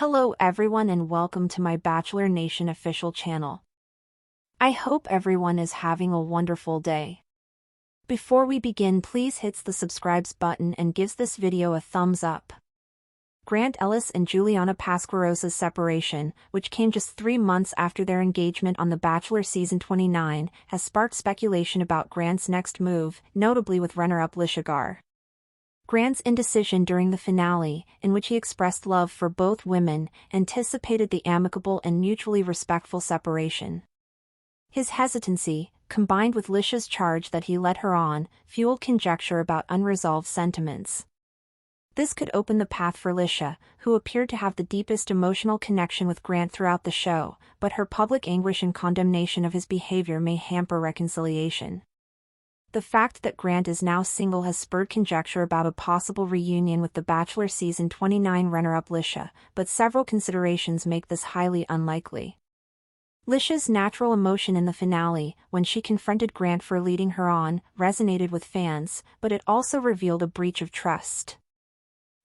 Hello everyone and welcome to my Bachelor Nation official channel. I hope everyone is having a wonderful day. Before we begin, please hit the subscribe button and gives this video a thumbs up. Grant Ellis and Juliana Pasquarosa's separation, which came just 3 months after their engagement on The Bachelor Season 29, has sparked speculation about Grant's next move, notably with runner-up Litia Garr. Grant's indecision during the finale, in which he expressed love for both women, anticipated the amicable and mutually respectful separation. His hesitancy, combined with Litia's charge that he led her on, fueled conjecture about unresolved sentiments. This could open the path for Litia, who appeared to have the deepest emotional connection with Grant throughout the show, but her public anguish and condemnation of his behavior may hamper reconciliation. The fact that Grant is now single has spurred conjecture about a possible reunion with The Bachelor Season 29 runner-up Litia, but several considerations make this highly unlikely. Litia's natural emotion in the finale, when she confronted Grant for leading her on, resonated with fans, but it also revealed a breach of trust.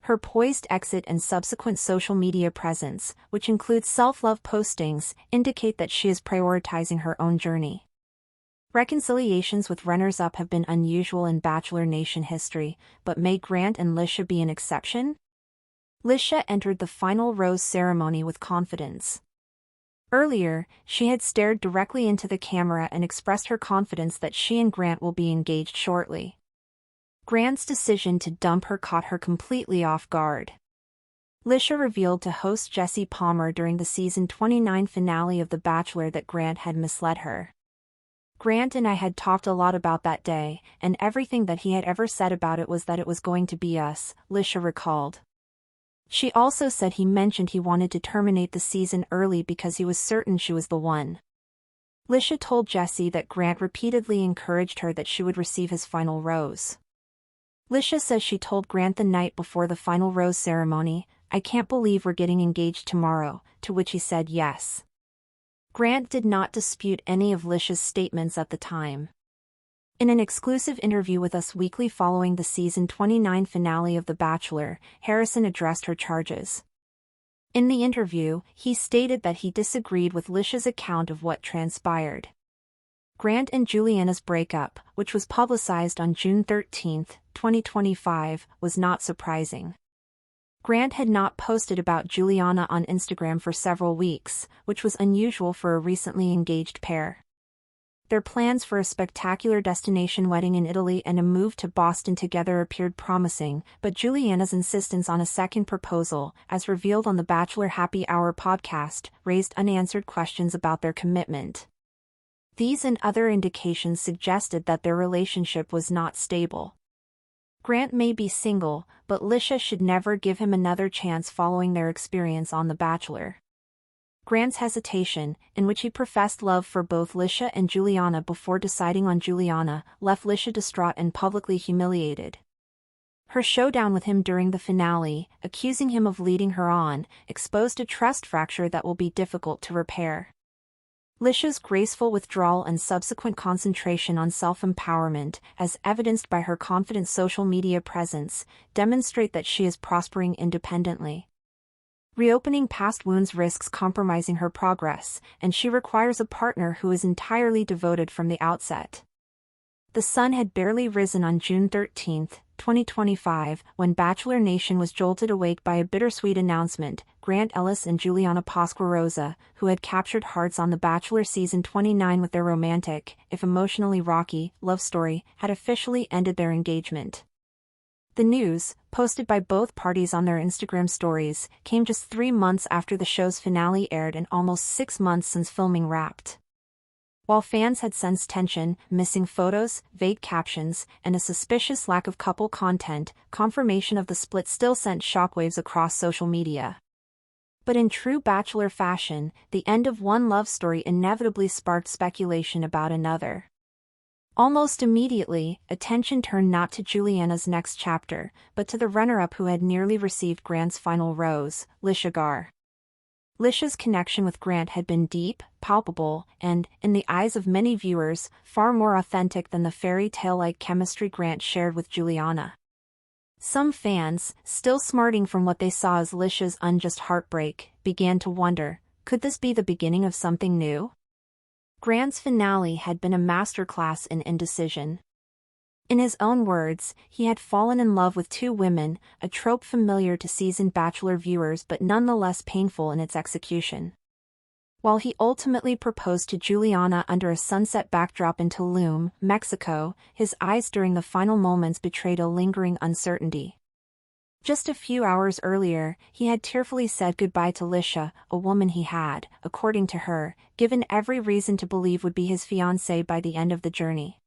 Her poised exit and subsequent social media presence, which includes self-love postings, indicate that she is prioritizing her own journey. Reconciliations with runners-up have been unusual in Bachelor Nation history, but may Grant and Litia be an exception? Litia entered the final rose ceremony with confidence. Earlier, she had stared directly into the camera and expressed her confidence that she and Grant will be engaged shortly. Grant's decision to dump her caught her completely off guard. Litia revealed to host Jesse Palmer during the Season 29 finale of The Bachelor that Grant had misled her. Grant and I had talked a lot about that day, and everything that he had ever said about it was that it was going to be us, Litia recalled. She also said he mentioned he wanted to terminate the season early because he was certain she was the one. Litia told Jesse that Grant repeatedly encouraged her that she would receive his final rose. Litia says she told Grant the night before the final rose ceremony, "I can't believe we're getting engaged tomorrow," to which he said yes. Grant did not dispute any of Litia's statements at the time. In an exclusive interview with Us Weekly following the Season 29 finale of The Bachelor, Harrison addressed her charges. In the interview, he stated that he disagreed with Litia's account of what transpired. Grant and Juliana's breakup, which was publicized on June 13, 2025, was not surprising. Grant had not posted about Juliana on Instagram for several weeks, which was unusual for a recently engaged pair. Their plans for a spectacular destination wedding in Italy and a move to Boston together appeared promising, but Juliana's insistence on a second proposal, as revealed on the Bachelor Happy Hour podcast, raised unanswered questions about their commitment. These and other indications suggested that their relationship was not stable. Grant may be single, but Litia should never give him another chance following their experience on The Bachelor. Grant's hesitation, in which he professed love for both Litia and Juliana before deciding on Juliana, left Litia distraught and publicly humiliated. Her showdown with him during the finale, accusing him of leading her on, exposed a trust fracture that will be difficult to repair. Litia's graceful withdrawal and subsequent concentration on self-empowerment, as evidenced by her confident social media presence, demonstrate that she is prospering independently. Reopening past wounds risks compromising her progress, and she requires a partner who is entirely devoted from the outset. The sun had barely risen on June 13, 2025, when Bachelor Nation was jolted awake by a bittersweet announcement. Grant Ellis and Juliana Pasquarosa, who had captured hearts on The Bachelor Season 29 with their romantic, if emotionally rocky, love story, had officially ended their engagement. The news, posted by both parties on their Instagram stories, came just 3 months after the show's finale aired and almost 6 months since filming wrapped. While fans had sensed tension, missing photos, vague captions, and a suspicious lack of couple content, confirmation of the split still sent shockwaves across social media. But in true Bachelor fashion, the end of one love story inevitably sparked speculation about another. Almost immediately, attention turned not to Juliana's next chapter, but to the runner-up who had nearly received Grant's final rose, Litia Garr. Litia's connection with Grant had been deep, palpable, and, in the eyes of many viewers, far more authentic than the fairy tale-like chemistry Grant shared with Juliana. Some fans, still smarting from what they saw as Litia's unjust heartbreak, began to wonder, could this be the beginning of something new? Grant's finale had been a masterclass in indecision. In his own words, he had fallen in love with two women, a trope familiar to seasoned Bachelor viewers but nonetheless painful in its execution. While he ultimately proposed to Juliana under a sunset backdrop in Tulum, Mexico, his eyes during the final moments betrayed a lingering uncertainty. Just a few hours earlier, he had tearfully said goodbye to Litia, a woman he had, according to her, given every reason to believe would be his fiancée by the end of the journey.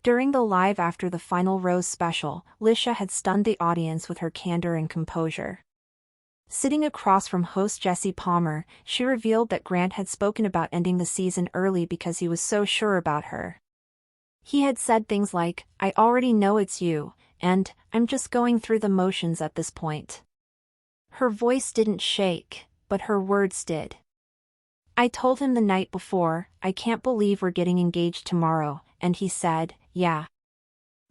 During the live after the final Rose special, Litia had stunned the audience with her candor and composure. Sitting across from host Jesse Palmer, she revealed that Grant had spoken about ending the season early because he was so sure about her. He had said things like, "I already know it's you," and, "I'm just going through the motions at this point." Her voice didn't shake, but her words did. "I told him the night before, I can't believe we're getting engaged tomorrow, and he said, yeah."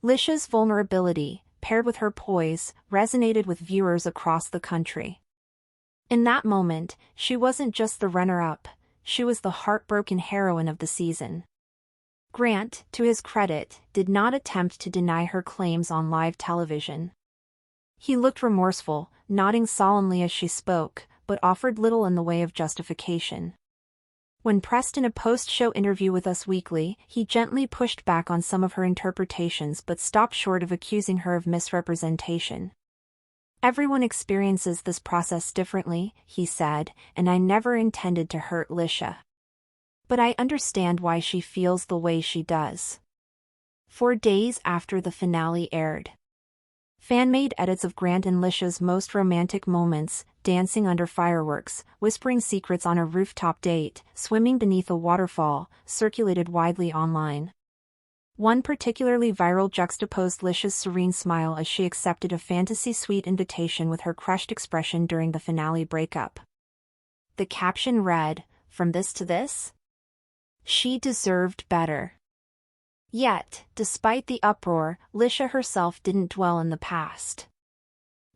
Litia's vulnerability, paired with her poise, resonated with viewers across the country. In that moment, she wasn't just the runner-up, she was the heartbroken heroine of the season. Grant, to his credit, did not attempt to deny her claims on live television. He looked remorseful, nodding solemnly as she spoke, but offered little in the way of justification. When pressed in a post-show interview with Us Weekly, he gently pushed back on some of her interpretations but stopped short of accusing her of misrepresentation. "Everyone experiences this process differently," he said, "and I never intended to hurt Litia. But I understand why she feels the way she does." 4 days after the finale aired, fan-made edits of Grant and Litia's most romantic moments, dancing under fireworks, whispering secrets on a rooftop date, swimming beneath a waterfall, circulated widely online. One particularly viral juxtaposed Litia's serene smile as she accepted a fantasy suite invitation with her crushed expression during the finale breakup. The caption read, "From this to this?" She deserved better. Yet, despite the uproar, Litia herself didn't dwell in the past.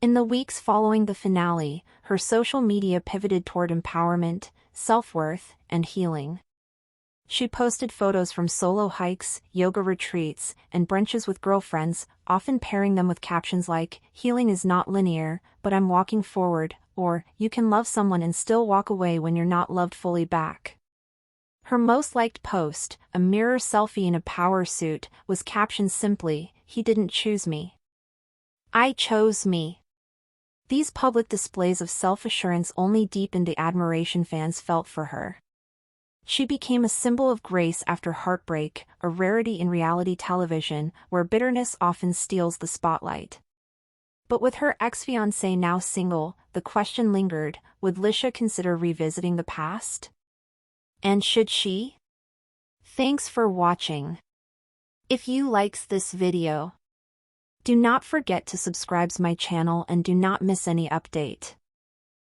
In the weeks following the finale, her social media pivoted toward empowerment, self-worth, and healing. She posted photos from solo hikes, yoga retreats, and brunches with girlfriends, often pairing them with captions like, "Healing is not linear, but I'm walking forward," or, "You can love someone and still walk away when you're not loved fully back." Her most liked post, a mirror selfie in a power suit, was captioned simply, "He didn't choose me. I chose me." These public displays of self-assurance only deepened the admiration fans felt for her. She became a symbol of grace after heartbreak, a rarity in reality television, where bitterness often steals the spotlight. But with her ex-fiancé now single, the question lingered, would Litia consider revisiting the past? And should she? Thanks for watching. If you likes this video, do not forget to subscribe to my channel and do not miss any update.